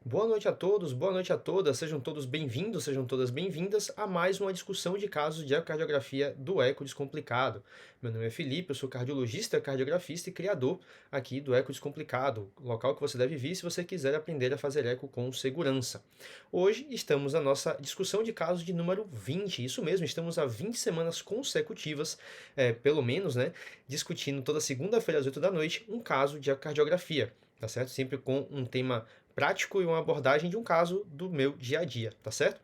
Boa noite a todos, boa noite a todas, sejam todos bem-vindos, sejam todas bem-vindas a mais uma discussão de casos de ecocardiografia do Eco Descomplicado. Meu nome é Felipe, eu sou cardiologista, cardiografista e criador aqui do Eco Descomplicado, local que você deve vir se você quiser aprender a fazer eco com segurança. Hoje estamos na nossa discussão de casos de número 20, isso mesmo, estamos há 20 semanas consecutivas, pelo menos, né, discutindo toda segunda-feira às 8 da noite um caso de ecocardiografia, tá certo? Sempre com um tema prático e uma abordagem de um caso do meu dia a dia, tá certo?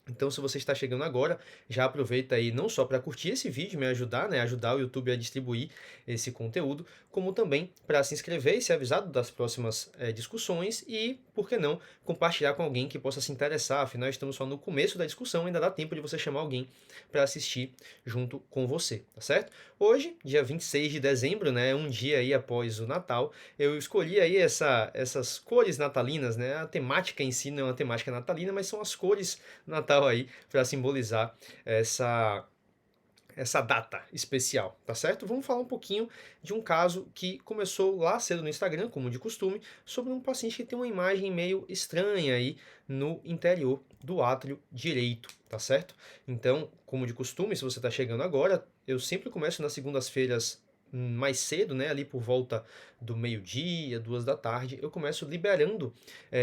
Então, se você está chegando agora, já aproveita aí não só para curtir esse vídeo, me ajudar, né, ajudar o YouTube a distribuir esse conteúdo, como também para se inscrever e ser avisado das próximas discussões e, por que não, compartilhar com alguém que possa se interessar. Afinal, estamos só no começo da discussão, ainda dá tempo de você chamar alguém para assistir junto com você, tá certo? Hoje, dia 26 de dezembro, né, um dia aí após o Natal, eu escolhi aí essas cores natalinas, né? A temática em si não é uma temática natalina, mas são as cores Natal aí para simbolizar essa essa data especial, tá certo? Vamos falar um pouquinho de um caso que começou lá cedo no Instagram, como de costume, sobre um paciente que tem uma imagem meio estranha aí no interior do átrio direito, tá certo? Então, como de costume, se você está chegando agora, eu sempre começo nas segundas-feiras mais cedo, né, ali por volta do meio-dia, 2 da tarde, eu começo liberando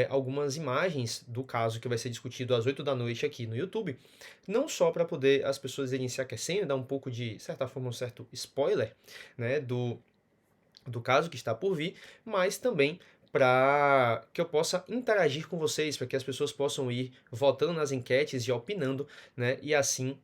algumas imagens do caso que vai ser discutido às 8 da noite aqui no YouTube, não só para poder as pessoas irem se aquecendo, dar um pouco de certa forma, um certo spoiler, né, do caso que está por vir, mas também para que eu possa interagir com vocês, para que as pessoas possam ir votando nas enquetes e opinando, né, e assim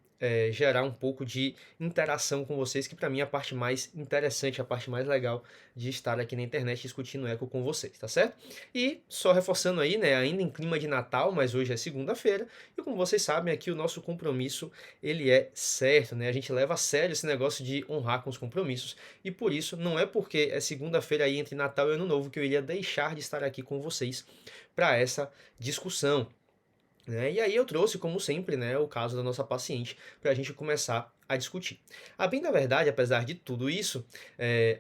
gerar um pouco de interação com vocês, que para mim é a parte mais interessante, a parte mais legal de estar aqui na internet discutindo eco com vocês, tá certo? E só reforçando aí, né, ainda em clima de Natal, mas hoje é segunda-feira, e como vocês sabem, aqui o nosso compromisso, ele é certo, né? A gente leva a sério esse negócio de honrar com os compromissos, e por isso, não é porque é segunda-feira aí entre Natal e Ano Novo que eu iria deixar de estar aqui com vocês para essa discussão, né? E aí eu trouxe, como sempre, né, o caso da nossa paciente para a gente começar a discutir. A bem da verdade, apesar de tudo isso,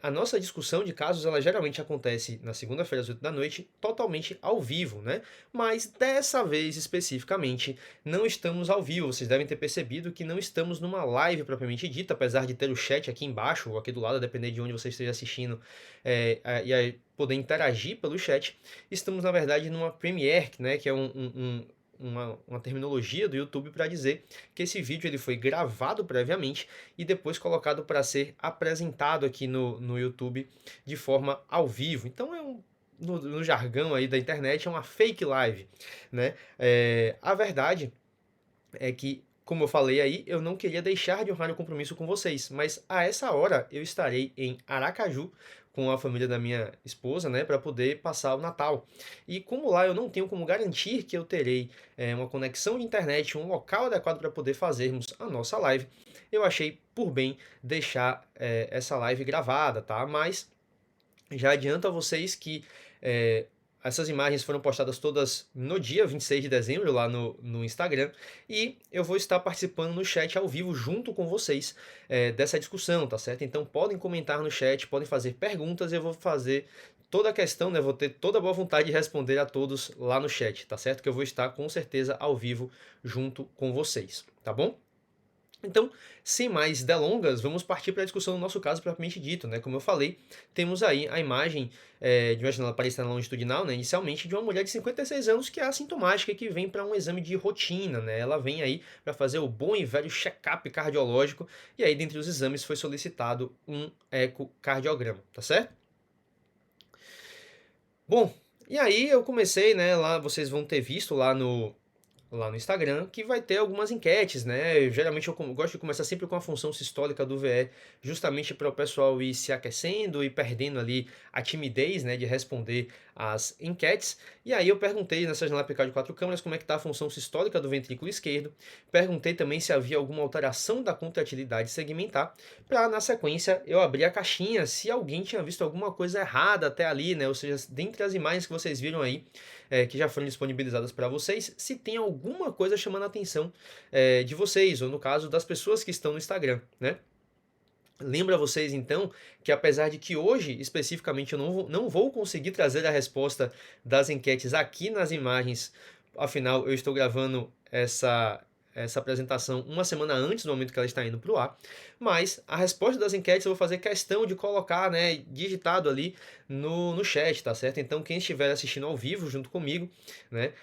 a nossa discussão de casos ela geralmente acontece na segunda-feira às 8 da noite, totalmente ao vivo, né? Mas dessa vez especificamente não estamos ao vivo. Vocês devem ter percebido que não estamos numa live propriamente dita, apesar de ter o chat aqui embaixo ou aqui do lado, a depender de onde você esteja assistindo, e aí poder interagir pelo chat. Estamos na verdade numa Premiere, né, que é uma terminologia do YouTube para dizer que esse vídeo ele foi gravado previamente e depois colocado para ser apresentado aqui no YouTube de forma ao vivo. Então no jargão aí da internet é uma fake live, né? A verdade é que, como eu falei aí, eu não queria deixar de honrar o compromisso com vocês, mas a essa hora eu estarei em Aracaju com a família da minha esposa, né, para poder passar o Natal. E como lá eu não tenho como garantir que eu terei uma conexão de internet, um local adequado para poder fazermos a nossa live, eu achei por bem deixar essa live gravada, tá? Mas já adianto a vocês que é, essas imagens foram postadas todas no dia 26 de dezembro lá no Instagram e eu vou estar participando no chat ao vivo junto com vocês dessa discussão, tá certo? Então podem comentar no chat, podem fazer perguntas, eu vou fazer toda a questão, né? Vou ter toda a boa vontade de responder a todos lá no chat, tá certo? Que eu vou estar com certeza ao vivo junto com vocês, tá bom? Então, sem mais delongas, vamos partir para a discussão do nosso caso propriamente dito, né? Como eu falei, temos aí a imagem de uma janela parecida longitudinal, né? Inicialmente, de uma mulher de 56 anos que é assintomática e que vem para um exame de rotina, né? Ela vem aí para fazer o bom e velho check-up cardiológico e aí, dentre os exames, foi solicitado um ecocardiograma, tá certo? Bom, e aí eu comecei, né? Lá vocês vão ter visto lá no Instagram, que vai ter algumas enquetes, né? Geralmente eu gosto de começar sempre com a função sistólica do VE, justamente para o pessoal ir se aquecendo e perdendo ali a timidez, né, de responder às enquetes. E aí eu perguntei nessa janela PK de 4 câmeras como é que está a função sistólica do ventrículo esquerdo. Perguntei também se havia alguma alteração da contratilidade segmentar, para na sequência eu abrir a caixinha se alguém tinha visto alguma coisa errada até ali, né? Ou seja, dentre as imagens que vocês viram aí, que já foram disponibilizadas para vocês, se tem alguma coisa chamando a atenção de vocês, ou no caso das pessoas que estão no Instagram, né? Lembro a vocês então que apesar de que hoje especificamente eu não vou conseguir trazer a resposta das enquetes aqui nas imagens, afinal eu estou gravando essa apresentação uma semana antes do momento que ela está indo para o ar, mas a resposta das enquetes eu vou fazer questão de colocar, né, digitado ali no chat, tá certo? Então quem estiver assistindo ao vivo junto comigo, né,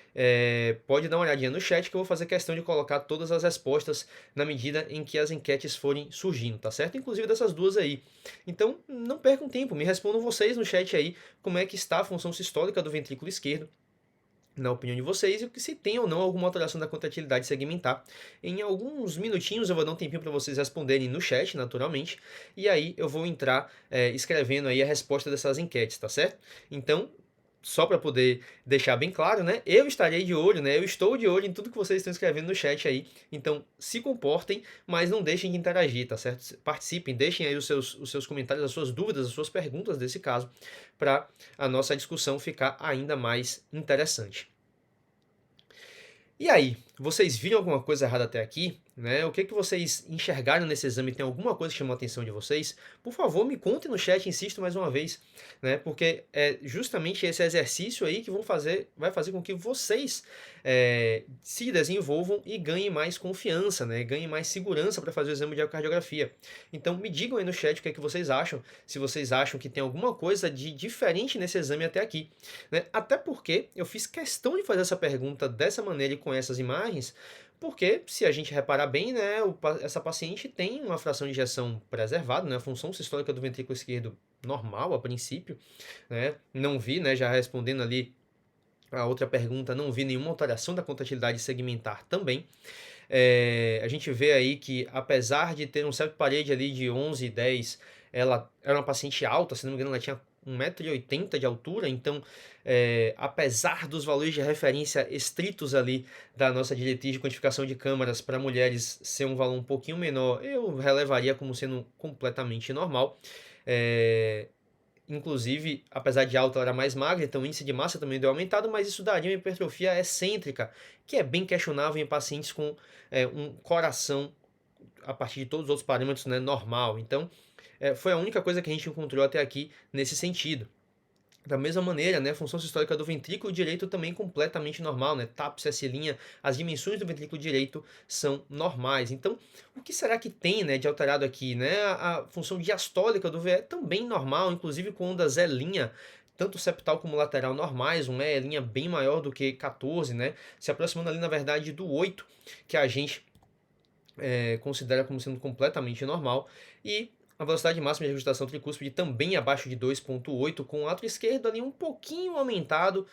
pode dar uma olhadinha no chat que eu vou fazer questão de colocar todas as respostas na medida em que as enquetes forem surgindo, tá certo? Inclusive dessas duas aí. Então, não percam tempo, me respondam vocês no chat aí como é que está a função sistólica do ventrículo esquerdo, na opinião de vocês, e se tem ou não alguma alteração da contratilidade segmentar. Em alguns minutinhos eu vou dar um tempinho para vocês responderem no chat, naturalmente, e aí eu vou entrar escrevendo aí a resposta dessas enquetes, tá certo? Então, só para poder deixar bem claro, né? Eu estarei de olho, né? Eu estou de olho em tudo que vocês estão escrevendo no chat aí. Então, se comportem, mas não deixem de interagir, tá certo? Participem, deixem aí os seus comentários, as suas dúvidas, as suas perguntas desse caso, para a nossa discussão ficar ainda mais interessante. E aí, vocês viram alguma coisa errada até aqui? Né? O que vocês enxergaram nesse exame? Tem alguma coisa que chamou a atenção de vocês? Por favor, me contem no chat, insisto mais uma vez, né? Porque é justamente esse exercício aí que vai fazer com que vocês se desenvolvam e ganhem mais confiança, né? Ganhem mais segurança para fazer o exame de ecocardiografia. Então, me digam aí no chat o que é que vocês acham, se vocês acham que tem alguma coisa de diferente nesse exame até aqui, né? Até porque eu fiz questão de fazer essa pergunta dessa maneira e com essas imagens, porque, se a gente reparar bem, né, essa paciente tem uma fração de ejeção preservada, né, a função sistólica do ventrículo esquerdo normal, a princípio, né, não vi, né, já respondendo ali a outra pergunta, não vi nenhuma alteração da contratilidade segmentar também. A gente vê aí que, apesar de ter um certo parede ali de 11 e 10, ela era uma paciente alta, se não me engano, ela tinha 1,80 m de altura, então, apesar dos valores de referência estritos ali da nossa diretriz de quantificação de câmaras para mulheres ser um valor um pouquinho menor, eu relevaria como sendo completamente normal. Inclusive, apesar de alta, ela era mais magra, então o índice de massa também deu aumentado, mas isso daria uma hipertrofia excêntrica, que é bem questionável em pacientes com um coração, a partir de todos os outros parâmetros, né, normal. Então, foi a única coisa que a gente encontrou até aqui nesse sentido. Da mesma maneira, né, a função sistólica do ventrículo direito também completamente normal, né, TAPS, S', as dimensões do ventrículo direito são normais. Então, o que será que tem, né, de alterado aqui, né? A função diastólica do VE também normal, inclusive com ondas E', tanto septal como lateral normais, um E' bem maior do que 14, né, se aproximando ali, na verdade, do 8, que a gente considera como sendo completamente normal, e a velocidade máxima de rejustação tricúspide também abaixo de 2,8, com o ato esquerdo ali um pouquinho aumentado,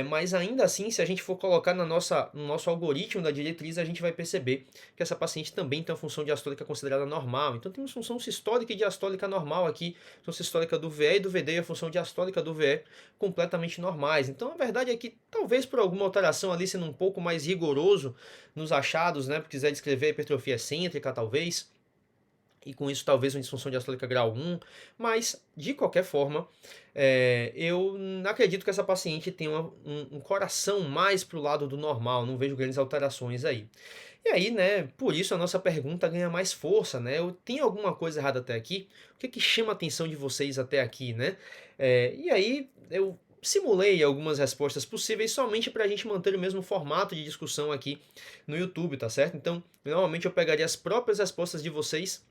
mas ainda assim, se a gente for colocar no nosso algoritmo da diretriz, a gente vai perceber que essa paciente também tem uma função diastólica considerada normal. Então temos função sistólica e diastólica normal aqui, função sistólica do VE e do VD e a função diastólica do VE completamente normais. Então a verdade é que talvez por alguma alteração ali sendo um pouco mais rigoroso nos achados, né, quiser descrever a hipertrofia excêntrica talvez, e com isso talvez uma disfunção diastólica grau 1, mas de qualquer forma, eu acredito que essa paciente tem um coração mais para o lado do normal, não vejo grandes alterações aí. E aí, né, por isso a nossa pergunta ganha mais força, né? Tem alguma coisa errada até aqui? O que chama a atenção de vocês até aqui, né? E aí eu simulei algumas respostas possíveis somente para a gente manter o mesmo formato de discussão aqui no YouTube, tá certo? Então, normalmente eu pegaria as próprias respostas de vocês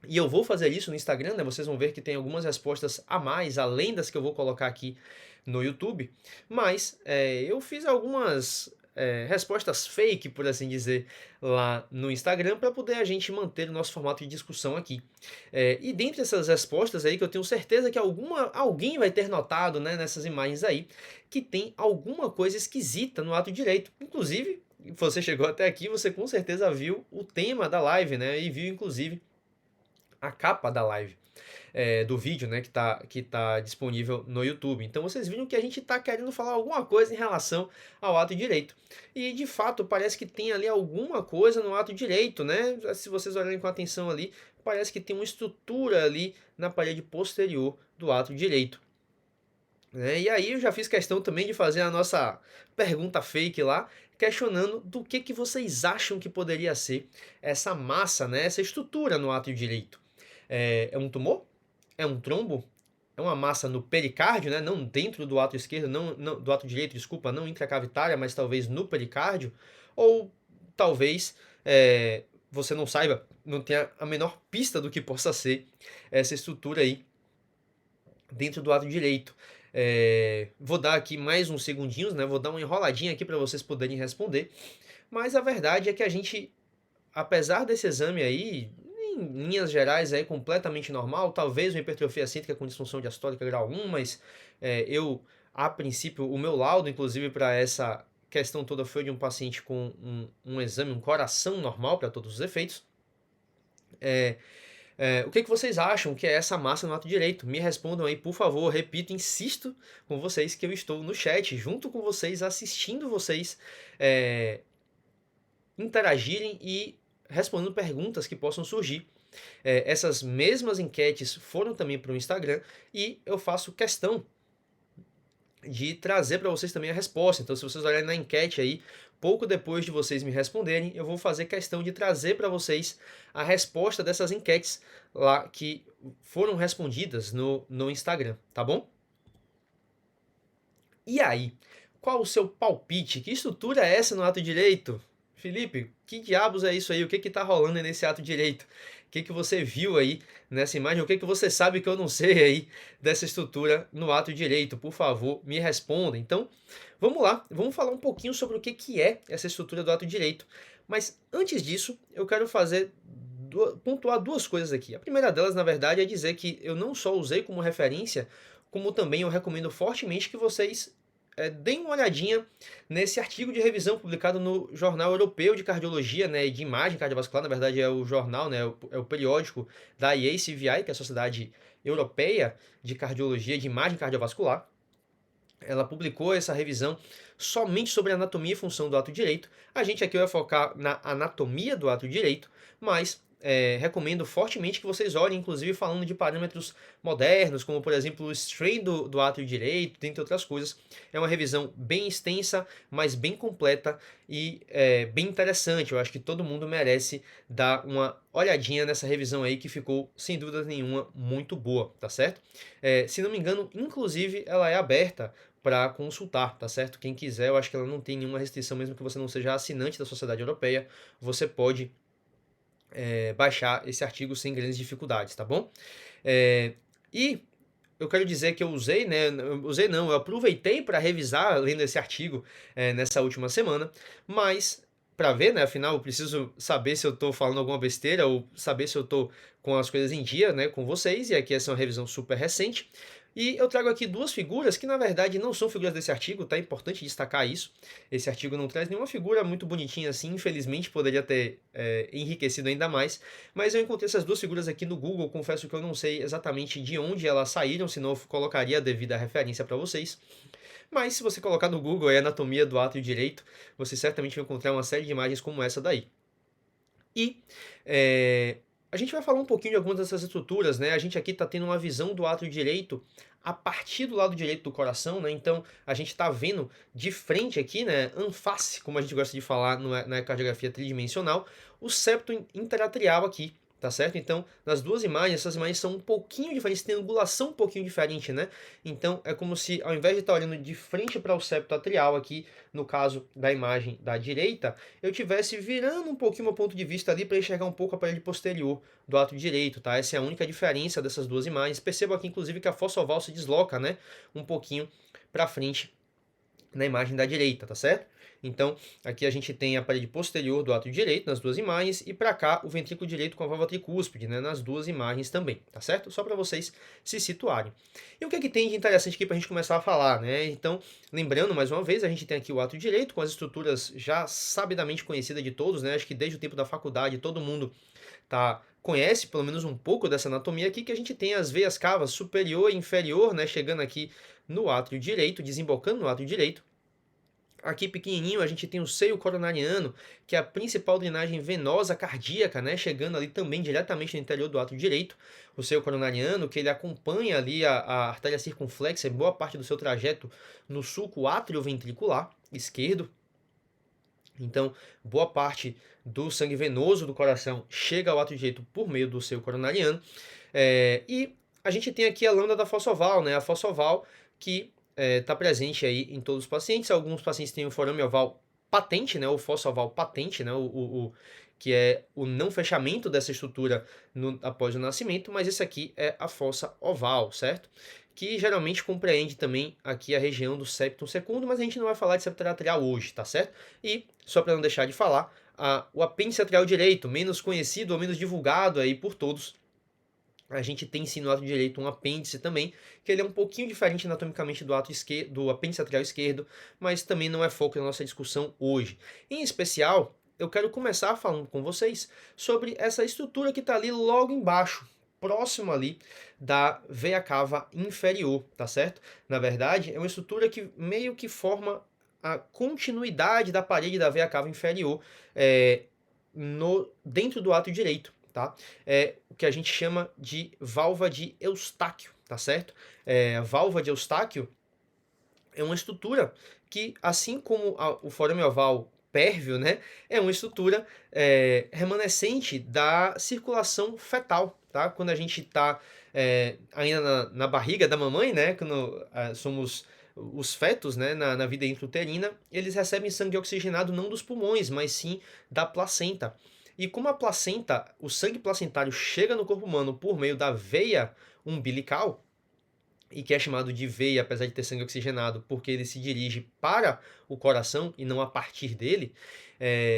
e eu vou fazer isso no Instagram, né? Vocês vão ver que tem algumas respostas a mais, além das que eu vou colocar aqui no YouTube. Mas eu fiz algumas respostas fake, por assim dizer, lá no Instagram, para poder a gente manter o nosso formato de discussão aqui. E dentre essas respostas aí, que eu tenho certeza que alguém vai ter notado, né, nessas imagens aí, que tem alguma coisa esquisita no ato direito. Inclusive, você chegou até aqui, você com certeza viu o tema da live, né? E viu, inclusive, a capa da live, do vídeo, né, que tá disponível no YouTube. Então vocês viram que a gente está querendo falar alguma coisa em relação ao ato direito. E de fato parece que tem ali alguma coisa no ato direito, né? Se vocês olharem com atenção ali, parece que tem uma estrutura ali na parede posterior do ato direito. E aí eu já fiz questão também de fazer a nossa pergunta fake lá, questionando do que vocês acham que poderia ser essa massa, né, essa estrutura no ato direito. É um tumor? É um trombo? É uma massa no pericárdio, né? Não dentro do ato esquerdo, do ato direito, desculpa, não intracavitária, mas talvez no pericárdio? Ou talvez você não saiba, não tenha a menor pista do que possa ser essa estrutura aí dentro do ato direito. Vou dar aqui mais uns segundinhos, né? Vou dar uma enroladinha aqui para vocês poderem responder. Mas a verdade é que a gente, apesar desse exame aí, em linhas gerais é completamente normal, talvez uma hipertrofia cítrica com disfunção diastólica grau 1, mas a princípio, o meu laudo, inclusive, para essa questão toda foi de um paciente com um exame, um coração normal para todos os efeitos. O que vocês acham que é essa massa no ato direito? Me respondam aí, por favor. Repito, insisto com vocês que eu estou no chat, junto com vocês, assistindo vocês interagirem e respondendo perguntas que possam surgir. Essas mesmas enquetes foram também para o Instagram e eu faço questão de trazer para vocês também a resposta. Então, se vocês olharem na enquete aí, pouco depois de vocês me responderem, eu vou fazer questão de trazer para vocês a resposta dessas enquetes lá que foram respondidas no Instagram, tá bom? E aí, qual o seu palpite? Que estrutura é essa no ato direito? Felipe, que diabos é isso aí? O que que tá rolando nesse ato direito? O que que você viu aí nessa imagem? O que que você sabe que eu não sei aí dessa estrutura no ato direito? Por favor, me responda. Então, vamos lá, vamos falar um pouquinho sobre o que que é essa estrutura do ato direito. Mas antes disso, eu quero pontuar duas coisas aqui. A primeira delas, na verdade, é dizer que eu não só usei como referência, como também eu recomendo fortemente que vocês deem uma olhadinha nesse artigo de revisão publicado no Jornal Europeu de Cardiologia, né, e de Imagem Cardiovascular. Na verdade é o jornal, né, é o periódico da IACVI, que é a Sociedade Europeia de Cardiologia e de Imagem Cardiovascular. Ela publicou essa revisão somente sobre a anatomia e função do ato direito. A gente aqui vai focar na anatomia do ato direito, mas recomendo fortemente que vocês olhem, inclusive falando de parâmetros modernos, como por exemplo o strain do átrio direito, dentre outras coisas. É uma revisão bem extensa, mas bem completa e bem interessante. Eu acho que todo mundo merece dar uma olhadinha nessa revisão aí, que ficou, sem dúvida nenhuma, muito boa, tá certo? Se não me engano, inclusive, ela é aberta para consultar, tá certo? Quem quiser, eu acho que ela não tem nenhuma restrição, mesmo que você não seja assinante da Sociedade Europeia, você pode baixar esse artigo sem grandes dificuldades, tá bom? E eu quero dizer que eu usei, né? Eu aproveitei para revisar lendo esse artigo nessa última semana, mas para ver, né? Afinal, eu preciso saber se eu estou falando alguma besteira ou saber se eu estou com as coisas em dia, né? Com vocês. E aqui essa é uma revisão super recente. E eu trago aqui duas figuras que, na verdade, não são figuras desse artigo, tá? É importante destacar isso. Esse artigo não traz nenhuma figura muito bonitinha assim, infelizmente poderia ter enriquecido ainda mais. Mas eu encontrei essas duas figuras aqui no Google, confesso que eu não sei exatamente de onde elas saíram, senão eu colocaria a devida referência para vocês. Mas se você colocar no Google aí anatomia do átrio direito, você certamente vai encontrar uma série de imagens como essa daí. E a gente vai falar um pouquinho de algumas dessas estruturas, né? A gente aqui está tendo uma visão do átrio direito a partir do lado direito do coração, né? Então a gente está vendo de frente aqui, né? Anface, como a gente gosta de falar na cardiografia tridimensional, o septo interatrial aqui, tá certo? Então, nas duas imagens, essas imagens são um pouquinho diferentes, tem angulação um pouquinho diferente, né? Então, é como se, ao invés de estar olhando de frente para o septo atrial aqui, no caso da imagem da direita, eu tivesse virando um pouquinho meu ponto de vista ali para enxergar um pouco a parede posterior do ato direito, tá? Essa é a única diferença dessas duas imagens. Perceba aqui, inclusive, que a fossa oval se desloca, né? Um pouquinho para frente na imagem da direita, tá certo? Então, aqui a gente tem a parede posterior do átrio direito nas duas imagens e para cá o ventrículo direito com a válvula tricúspide, né, nas duas imagens também, tá certo? Só para vocês se situarem. E o que é que tem de interessante aqui para a gente começar a falar, né? Então, lembrando mais uma vez, a gente tem aqui o átrio direito com as estruturas já sabidamente conhecidas de todos, né? Acho que desde o tempo da faculdade todo mundo conhece pelo menos um pouco dessa anatomia aqui, que a gente tem as veias cavas superior e inferior, né, chegando aqui no átrio direito, desembocando no átrio direito. Aqui pequenininho a gente tem o seio coronariano, que é a principal drenagem venosa cardíaca, né, chegando ali também diretamente no interior do átrio direito. O seio coronariano, que ele acompanha ali a artéria circunflexa em boa parte do seu trajeto no sulco átrio-ventricular esquerdo. Então, boa parte do sangue venoso do coração chega ao ato direito por meio do seio coronariano. E a gente tem aqui a lâmina da fossa oval, né? A fossa oval que está presente aí em todos os pacientes. Alguns pacientes têm o forame oval patente, né? O fossa oval patente, né? Que é o não fechamento dessa estrutura após o nascimento, mas esse aqui é a fossa oval, certo? Que geralmente compreende também aqui a região do septum secundo, mas a gente não vai falar de septo atrial hoje, tá certo? E, só para não deixar de falar, o apêndice atrial direito, menos conhecido ou menos divulgado aí por todos, a gente tem sim no ato direito um apêndice também, que ele é um pouquinho diferente anatomicamente do ato esquerdo, do apêndice atrial esquerdo, mas também não é foco da nossa discussão hoje. Em especial, eu quero começar falando com vocês sobre essa estrutura que está ali logo embaixo, próximo ali da veia cava inferior, tá certo? Na verdade, é uma estrutura que meio que forma a continuidade da parede da veia cava inferior dentro do ato direito, tá? É o que a gente chama de válvula de Eustáquio, tá certo? A válvula de Eustáquio é uma estrutura que, assim como o forame oval pérvio, né, é uma estrutura remanescente da circulação fetal, tá? Quando a gente está ainda na barriga da mamãe, né, quando somos os fetos, né, na vida intrauterina, eles recebem sangue oxigenado não dos pulmões, mas sim da placenta. E como a placenta, o sangue placentário chega no corpo humano por meio da veia umbilical, e que é chamado de veia, apesar de ter sangue oxigenado, porque ele se dirige para o coração e não a partir dele.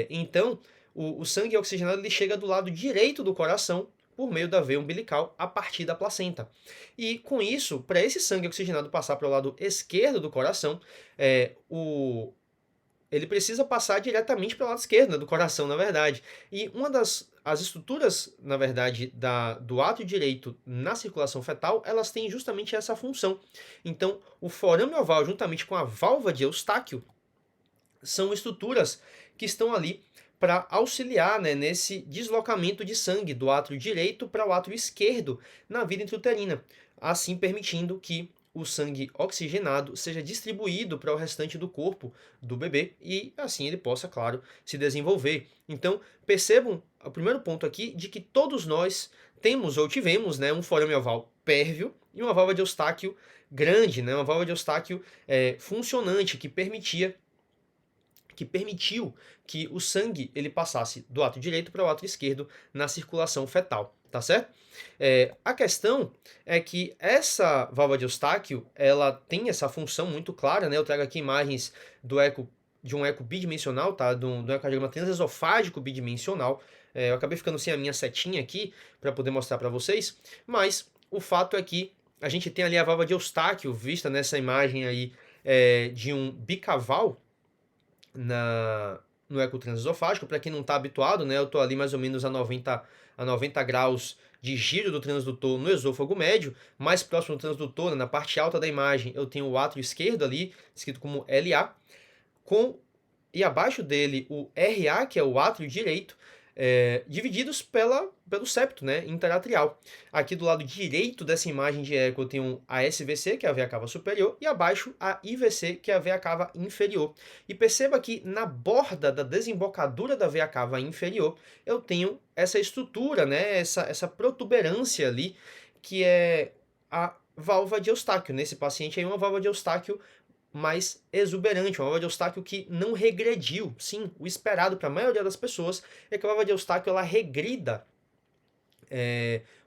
Então, o sangue oxigenado ele chega do lado direito do coração por meio da veia umbilical a partir da placenta. E com isso, para esse sangue oxigenado passar para o lado esquerdo do coração, ele precisa passar diretamente para o lado esquerdo, né, do coração, na verdade. E uma as estruturas, na verdade, do ato direito na circulação fetal, elas têm justamente essa função. Então, o forame oval, juntamente com a válvula de Eustáquio, são estruturas que estão ali para auxiliar, né, nesse deslocamento de sangue do átrio direito para o átrio esquerdo na vida intrauterina, assim permitindo que o sangue oxigenado seja distribuído para o restante do corpo do bebê e assim ele possa, claro, se desenvolver. Então, percebam o primeiro ponto aqui de que todos nós temos ou tivemos, né, um forame oval pérvio e uma válvula de Eustáquio grande, né, uma válvula de Eustáquio funcionante que permitiu que o sangue ele passasse do ato direito para o ato esquerdo na circulação fetal, tá certo? A questão é que essa válvula de Eustáquio, ela tem essa função muito clara, né? Eu trago aqui imagens de um eco bidimensional, tá? Do ecocardiograma transesofágico bidimensional. Eu acabei ficando sem a minha setinha aqui para poder mostrar para vocês, mas o fato é que a gente tem ali a válvula de Eustáquio vista nessa imagem aí de um bicaval no eco transesofágico. Para quem não está habituado, né, eu estou ali mais ou menos a 90 graus de giro do transdutor no esôfago médio, mais próximo do transdutor, né, na parte alta da imagem, eu tenho o átrio esquerdo ali, escrito como LA, e abaixo dele o RA, que é o átrio direito, divididos pelo septo, né, interatrial. Aqui do lado direito dessa imagem de eco eu tenho a SVC, que é a veia cava superior, e abaixo a IVC, que é a veia cava inferior. E perceba que na borda da desembocadura da veia cava inferior eu tenho essa estrutura, né, essa protuberância ali, que é a válvula de Eustáquio. Nesse paciente aí, uma válvula de Eustáquio mais exuberante, uma válvula de Eustáquio que não regrediu. Sim, o esperado para a maioria das pessoas é que a válvula de Eustáquio ela regrida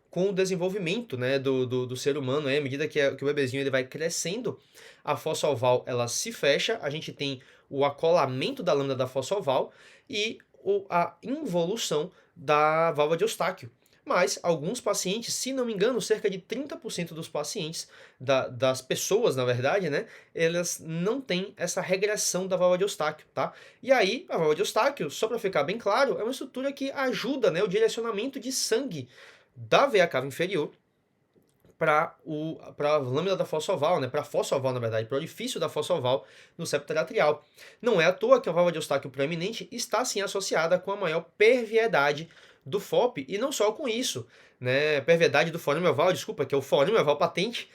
com o desenvolvimento, né, do ser humano. À medida que o bebezinho ele vai crescendo, a fossa oval ela se fecha, a gente tem o acolamento da lâmina da fossa oval e a involução da válvula de Eustáquio. Mas alguns pacientes, se não me engano, cerca de 30% dos pacientes, das pessoas, na verdade, né, elas não têm essa regressão da válvula de Eustáquio, tá? E aí, a válvula de Eustáquio, só para ficar bem claro, é uma estrutura que ajuda, né, o direcionamento de sangue da veia cava inferior para a lâmina da fossa oval, né, para a fossa oval, na verdade, para o orifício da fossa oval no septo atrial. Não é à toa que a válvula de Eustáquio proeminente está, sim, associada com a maior perviedade do FOP, e não só com isso, né, perviedade do forame oval, desculpa, que é o forame oval patente,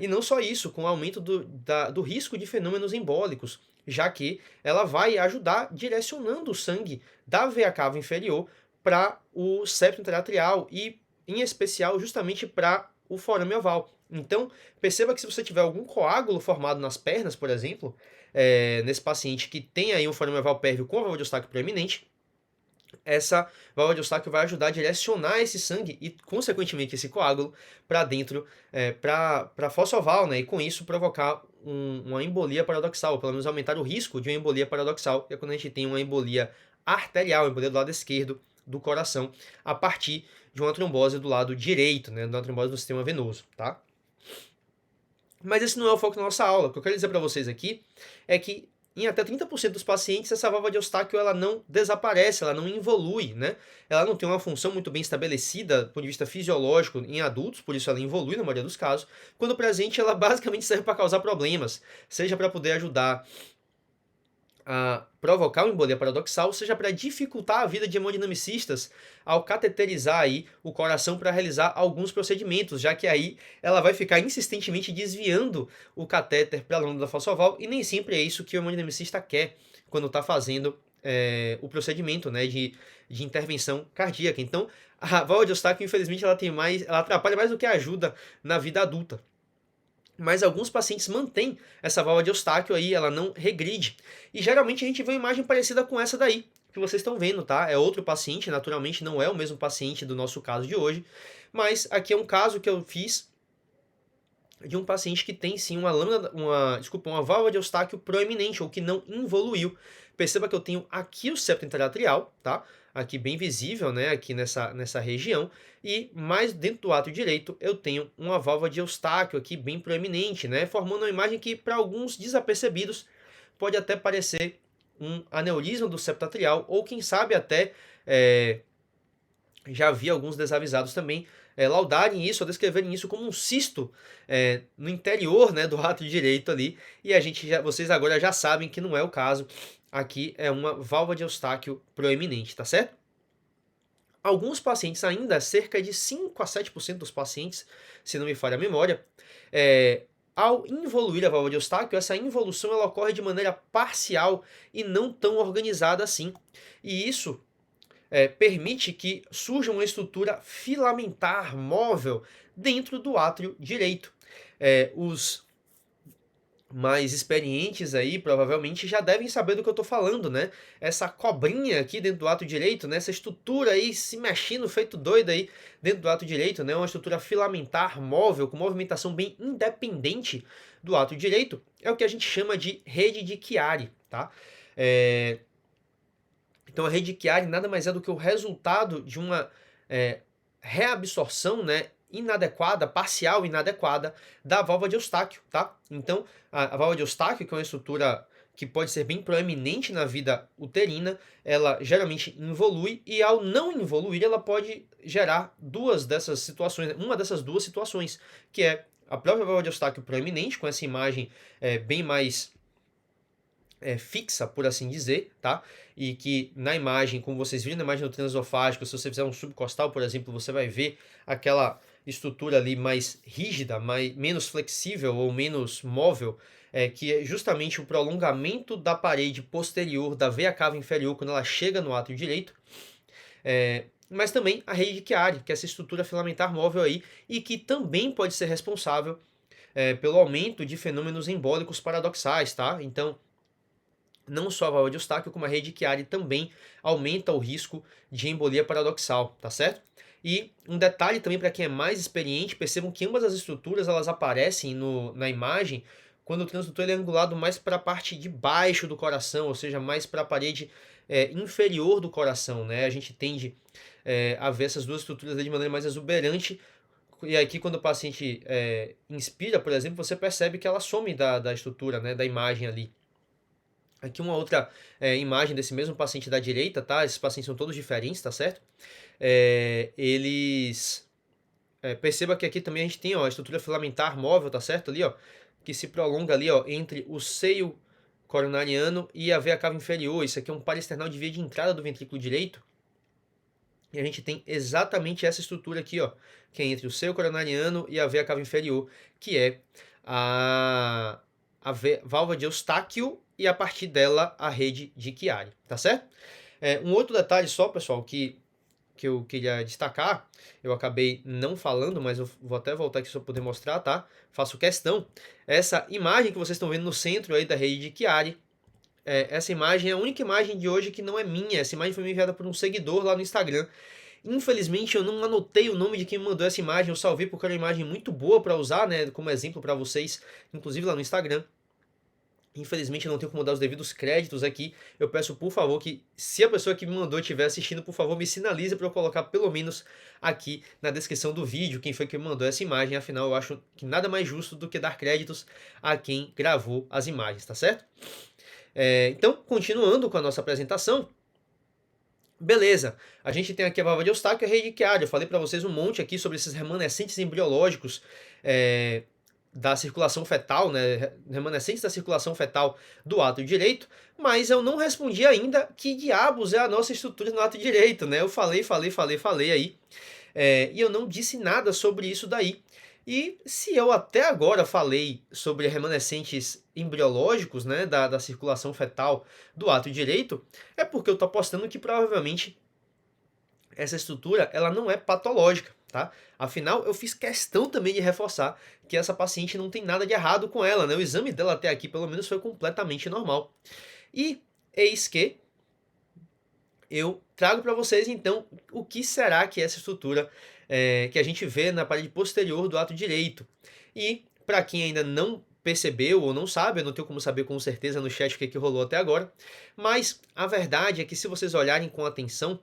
E não só isso, com o aumento do risco de fenômenos embólicos, já que ela vai ajudar direcionando o sangue da veia cava inferior para o septo interatrial e, em especial, justamente para o forame oval. Então, perceba que se você tiver algum coágulo formado nas pernas, por exemplo, nesse paciente que tem aí um forame oval pérvio com a válvula de Eustáquio proeminente, essa válvula de Eustáquio vai ajudar a direcionar esse sangue e, consequentemente, esse coágulo para dentro, para a fossa oval, né? E com isso provocar uma embolia paradoxal, ou pelo menos aumentar o risco de uma embolia paradoxal, que é quando a gente tem uma embolia arterial, uma embolia do lado esquerdo do coração, a partir de uma trombose do lado direito, né? De uma trombose do sistema venoso, tá? Mas esse não é o foco da nossa aula. O que eu quero dizer para vocês aqui é que em até 30% dos pacientes essa válvula de Eustáquio ela não desaparece, ela não involui, né? Ela não tem uma função muito bem estabelecida do ponto de vista fisiológico em adultos, por isso ela involui na maioria dos casos. Quando presente, ela basicamente serve para causar problemas, seja para poder ajudar a provocar uma embolia paradoxal, seja para dificultar a vida de hemodinamicistas ao cateterizar aí o coração para realizar alguns procedimentos, já que aí ela vai ficar insistentemente desviando o catéter para a lâmina da fossa oval, e nem sempre é isso que o hemodinamicista quer quando está fazendo o procedimento, né, de intervenção cardíaca. Então, a válvula de Eustáquio, infelizmente, ela atrapalha mais do que ajuda na vida adulta. Mas alguns pacientes mantêm essa válvula de Eustáquio aí, ela não regride. E geralmente a gente vê uma imagem parecida com essa daí, que vocês estão vendo, tá? É outro paciente, naturalmente não é o mesmo paciente do nosso caso de hoje, mas aqui é um caso que eu fiz de um paciente que tem sim uma válvula de Eustáquio proeminente, ou que não involuiu. Perceba que eu tenho aqui o septo interatrial, tá? Aqui bem visível, né? Aqui nessa região. E mais dentro do átrio direito eu tenho uma válvula de Eustáquio aqui bem proeminente, né? Formando uma imagem que para alguns desapercebidos pode até parecer um aneurisma do septo atrial, ou quem sabe até já vi alguns desavisados também laudarem isso ou descreverem isso como um cisto no interior, né, do átrio direito ali, e vocês agora já sabem que não é o caso. Aqui é uma válvula de Eustáquio proeminente, tá certo? Alguns pacientes ainda, cerca de 5 a 7% dos pacientes, se não me falha a memória, ao involuir a válvula de Eustáquio, essa involução ela ocorre de maneira parcial e não tão organizada assim. E isso permite que surja uma estrutura filamentar móvel dentro do átrio direito. Os mais experientes aí provavelmente já devem saber do que eu estou falando, né? Essa cobrinha aqui dentro do átrio direito, né? Essa estrutura aí se mexendo feito doido aí dentro do átrio direito, né? Uma estrutura filamentar móvel com movimentação bem independente do átrio direito, é o que a gente chama de rede de Chiari, tá? Então a rede de Chiari nada mais é do que o resultado de uma reabsorção, né, inadequada, parcial inadequada da válvula de Eustáquio, tá? Então a válvula de Eustáquio, que é uma estrutura que pode ser bem proeminente na vida uterina, ela geralmente involui, e ao não involuir ela pode gerar uma dessas duas situações, que é a própria válvula de Eustáquio proeminente, com essa imagem bem mais fixa, por assim dizer, tá? E que na imagem, como vocês viram na imagem do transesofágico, se você fizer um subcostal, por exemplo, você vai ver aquela estrutura ali mais rígida, menos flexível ou menos móvel, que é justamente o prolongamento da parede posterior da veia cava inferior quando ela chega no átrio direito. Mas também a rede de Chiari, que é essa estrutura filamentar móvel aí, e que também pode ser responsável pelo aumento de fenômenos embólicos paradoxais, tá? Então, não só a válvula de Eustáquio, como a rede de Chiari também aumenta o risco de embolia paradoxal, tá certo? E um detalhe também para quem é mais experiente, percebam que ambas as estruturas elas aparecem na imagem quando o transdutor é angulado mais para a parte de baixo do coração, ou seja, mais para a parede inferior do coração, né? A gente tende a ver essas duas estruturas de maneira mais exuberante, e aqui quando o paciente inspira, por exemplo, você percebe que ela some da estrutura, né, da imagem ali. Aqui uma outra imagem desse mesmo paciente da direita, tá? Esses pacientes são todos diferentes, tá certo? Perceba que aqui também a gente tem ó, a estrutura filamentar móvel, tá certo? Ali, ó, que se prolonga ali, ó, entre o seio coronariano e a veia cava inferior. Isso aqui é um parasternal de via de entrada do ventrículo direito. E a gente tem exatamente essa estrutura aqui, ó, que é entre o seio coronariano e a veia cava inferior, que é a válvula de Eustáquio e a partir dela a rede de Chiari, tá certo? Um outro detalhe só, pessoal, que eu queria destacar, eu acabei não falando, mas eu vou até voltar aqui só para poder mostrar, tá? Faço questão. Essa imagem que vocês estão vendo no centro aí da rede de Chiari, essa imagem é a única imagem de hoje que não é minha. Essa imagem foi me enviada por um seguidor lá no Instagram. Infelizmente eu não anotei o nome de quem me mandou essa imagem, eu salvei porque era uma imagem muito boa para usar, né, como exemplo para vocês, inclusive lá no Instagram. Infelizmente eu não tenho como dar os devidos créditos aqui. Eu peço por favor que, se a pessoa que me mandou estiver assistindo, por favor me sinalize para eu colocar pelo menos aqui na descrição do vídeo quem foi que me mandou essa imagem. Afinal eu acho que nada mais justo do que dar créditos a quem gravou as imagens, tá certo? Então, continuando com a nossa apresentação, beleza, a gente tem aqui a válvula de Eustáquio e a rede de Chiari. Eu falei para vocês um monte aqui sobre esses remanescentes embriológicos da circulação fetal, né, remanescentes da circulação fetal do átrio direito, mas eu não respondi ainda que diabos é a nossa estrutura no átrio direito, né? Eu falei aí, e eu não disse nada sobre isso daí. E se eu até agora falei sobre remanescentes embriológicos, né, da circulação fetal do átrio direito, é porque eu estou apostando que provavelmente essa estrutura ela não é patológica, tá? Afinal, eu fiz questão também de reforçar que essa paciente não tem nada de errado com ela, né? O exame dela até aqui, pelo menos, foi completamente normal. E eis que eu trago para vocês, então, o que será que é essa estrutura que a gente vê na parede posterior do átrio direito. E, para quem ainda não percebeu ou não sabe, eu não tenho como saber com certeza no chat o que rolou até agora, mas a verdade é que se vocês olharem com atenção,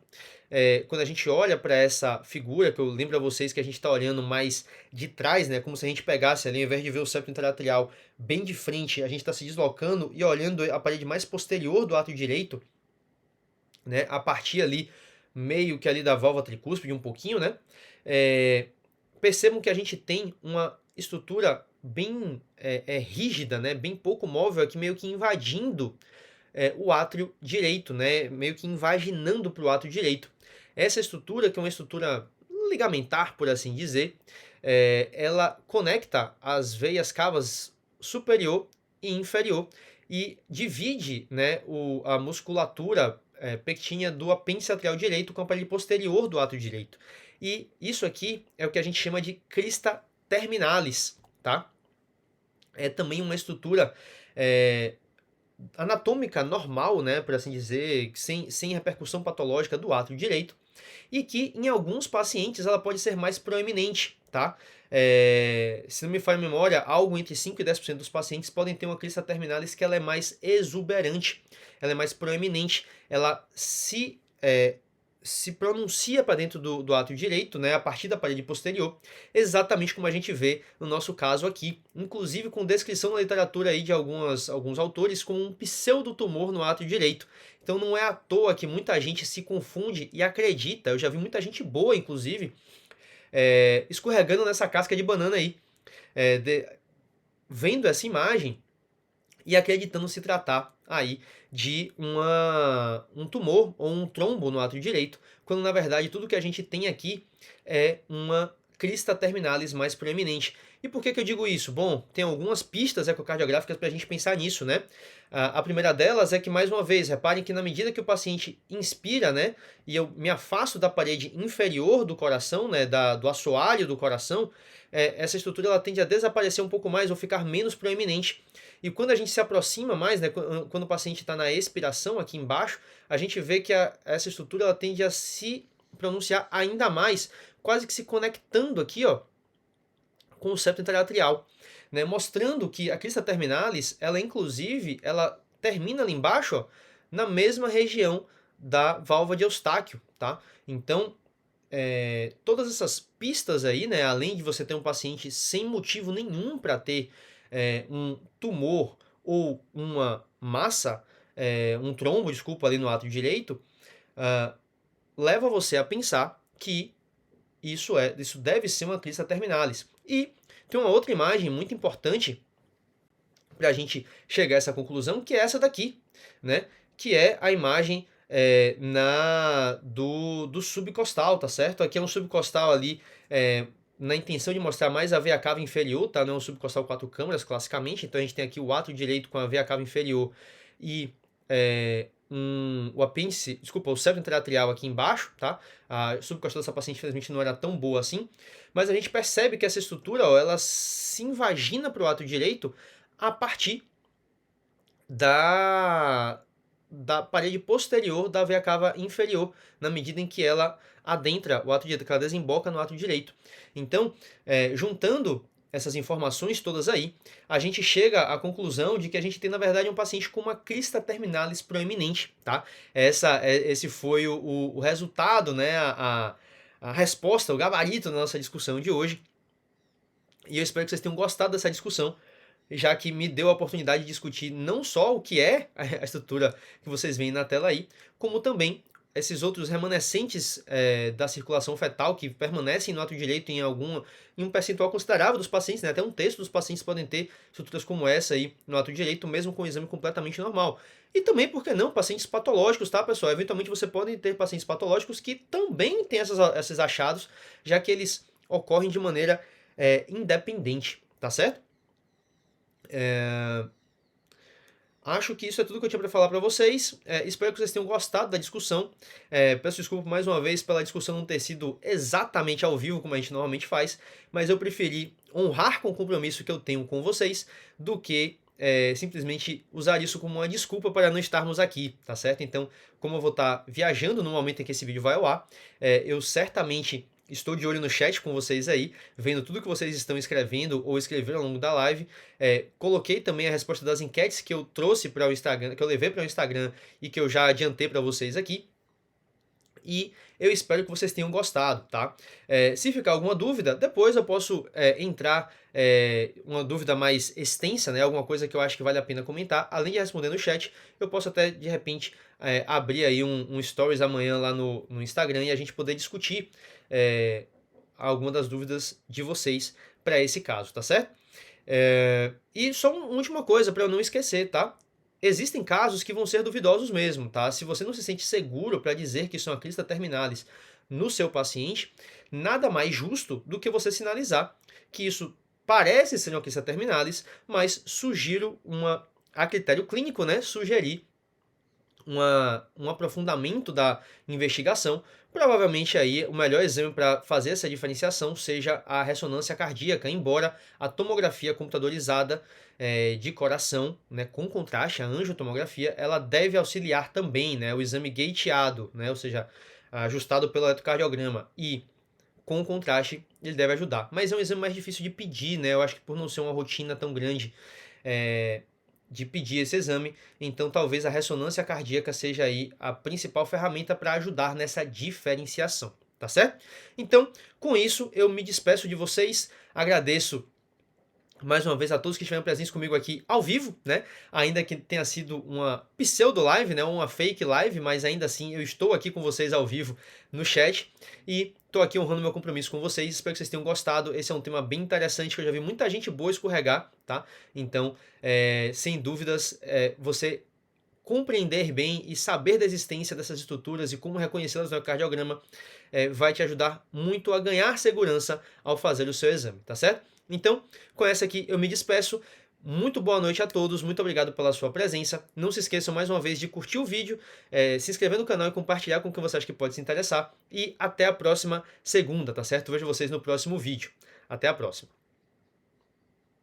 quando a gente olha para essa figura, que eu lembro a vocês que a gente está olhando mais de trás, né, como se a gente pegasse ali, ao invés de ver o septo interatrial bem de frente, a gente está se deslocando e olhando a parede mais posterior do átrio direito, né, a partir ali, meio que ali da válvula tricúspide, um pouquinho, né, percebam que a gente tem uma estrutura bem rígida, né, bem pouco móvel, aqui meio que invadindo o átrio direito, né, meio que invaginando para o átrio direito. Essa estrutura, que é uma estrutura ligamentar, por assim dizer, ela conecta as veias cavas superior e inferior e divide, né, a musculatura pectínea do apêndice atrial direito com a parede posterior do átrio direito. E isso aqui é o que a gente chama de crista terminalis, tá? É também uma estrutura anatômica normal, né, por assim dizer, sem repercussão patológica do átrio direito, e que em alguns pacientes ela pode ser mais proeminente, tá? Se não me falha a memória, algo entre 5 e 10% dos pacientes podem ter uma crista terminalis que ela é mais exuberante, ela é mais proeminente, ela se pronuncia para dentro do átrio direito, né, a partir da parede posterior, exatamente como a gente vê no nosso caso aqui, inclusive com descrição na literatura aí de alguns autores com um pseudotumor no átrio direito. Então não é à toa que muita gente se confunde e acredita, eu já vi muita gente boa, inclusive, escorregando nessa casca de banana aí, vendo essa imagem e acreditando se tratar aí de um tumor ou um trombo no átrio direito, quando na verdade tudo que a gente tem aqui é uma crista terminalis mais proeminente. E por que eu digo isso? Bom, tem algumas pistas ecocardiográficas para a gente pensar nisso, né? A primeira delas é que, mais uma vez, reparem que na medida que o paciente inspira, né, e eu me afasto da parede inferior do coração, né, do assoalho do coração, essa estrutura ela tende a desaparecer um pouco mais ou ficar menos proeminente. E quando a gente se aproxima mais, né, quando o paciente está na expiração aqui embaixo, a gente vê que essa estrutura ela tende a se pronunciar ainda mais, quase que se conectando aqui, ó, com o septo interatrial, né, mostrando que a crista terminalis, ela inclusive, ela termina ali embaixo, ó, na mesma região da válvula de Eustáquio, tá? Então, todas essas pistas aí, né, além de você ter um paciente sem motivo nenhum para ter um tumor ou uma massa, um trombo, desculpa, ali no átrio direito, leva você a pensar que isso deve ser uma crista terminalis. E tem uma outra imagem muito importante para a gente chegar a essa conclusão, que é essa daqui, né? Que é a imagem do subcostal, tá certo? Aqui é um subcostal ali na intenção de mostrar mais a veia cava inferior, tá? Não é um subcostal 4 câmaras, classicamente. Então a gente tem aqui o átrio direito com a veia cava inferior e o apêndice, desculpa, o septo interatrial aqui embaixo, tá? A subcostal dessa paciente, infelizmente, não era tão boa assim. Mas a gente percebe que essa estrutura, ó, ela se invagina para o átrio direito a partir da parede posterior da veia cava inferior, na medida em que ela adentra o átrio direito, que ela desemboca no átrio direito. Então, juntando essas informações todas aí, a gente chega à conclusão de que a gente tem, na verdade, um paciente com uma crista terminalis proeminente, tá? Esse foi o resultado, né, a resposta, o gabarito da nossa discussão de hoje. E eu espero que vocês tenham gostado dessa discussão, já que me deu a oportunidade de discutir não só o que é a estrutura que vocês veem na tela aí, como também esses outros remanescentes da circulação fetal que permanecem no átrio direito em um percentual considerável dos pacientes, né? Até um terço dos pacientes podem ter estruturas como essa aí no átrio direito, mesmo com o exame completamente normal. E também, por que não, pacientes patológicos, tá, pessoal? Eventualmente você pode ter pacientes patológicos que também têm esses achados, já que eles ocorrem de maneira independente, tá certo? Acho que isso é tudo que eu tinha para falar para vocês. Espero que vocês tenham gostado da discussão. Peço desculpa mais uma vez pela discussão não ter sido exatamente ao vivo, como a gente normalmente faz, mas eu preferi honrar com o compromisso que eu tenho com vocês do que simplesmente usar isso como uma desculpa para não estarmos aqui, tá certo? Então, como eu vou estar viajando no momento em que esse vídeo vai ao ar, eu certamente estou de olho no chat com vocês aí, vendo tudo que vocês estão escrevendo ou escreveram ao longo da live. Coloquei também a resposta das enquetes que eu trouxe para o Instagram, que eu levei para o Instagram e que eu já adiantei para vocês aqui. E eu espero que vocês tenham gostado, tá? Se ficar alguma dúvida, depois eu posso entrar uma dúvida mais extensa, né? Alguma coisa que eu acho que vale a pena comentar. Além de responder no chat, eu posso até, de repente, abrir aí um stories amanhã lá no Instagram e a gente poder discutir alguma das dúvidas de vocês para esse caso, tá certo? E só uma última coisa para eu não esquecer, tá? Existem casos que vão ser duvidosos mesmo, tá? Se você não se sente seguro para dizer que isso é uma crista terminalis no seu paciente, nada mais justo do que você sinalizar que isso parece ser uma crista terminalis, mas sugiro a critério clínico, né? Sugerir um aprofundamento da investigação. Provavelmente aí o melhor exame para fazer essa diferenciação seja a ressonância cardíaca, embora a tomografia computadorizada de coração, né, com contraste, a angiotomografia, ela deve auxiliar também, né, o exame gateado, né, ou seja, ajustado pelo eletrocardiograma e com contraste ele deve ajudar. Mas é um exame mais difícil de pedir, né, eu acho que por não ser uma rotina tão grande, de pedir esse exame, então talvez a ressonância cardíaca seja aí a principal ferramenta para ajudar nessa diferenciação, tá certo? Então, com isso, eu me despeço de vocês, agradeço mais uma vez a todos que estiveram presentes comigo aqui ao vivo, né? Ainda que tenha sido uma pseudo live, né? Uma fake live, mas ainda assim eu estou aqui com vocês ao vivo no chat e estou aqui honrando meu compromisso com vocês. Espero que vocês tenham gostado. Esse é um tema bem interessante que eu já vi muita gente boa escorregar, tá? Então, sem dúvidas, você compreender bem e saber da existência dessas estruturas e como reconhecê-las no ecocardiograma vai te ajudar muito a ganhar segurança ao fazer o seu exame, tá certo? Então, com essa aqui eu me despeço. Muito boa noite a todos, muito obrigado pela sua presença. Não se esqueçam mais uma vez de curtir o vídeo, se inscrever no canal e compartilhar com quem você acha que pode se interessar. E até a próxima segunda, tá certo? Vejo vocês no próximo vídeo. Até a próxima.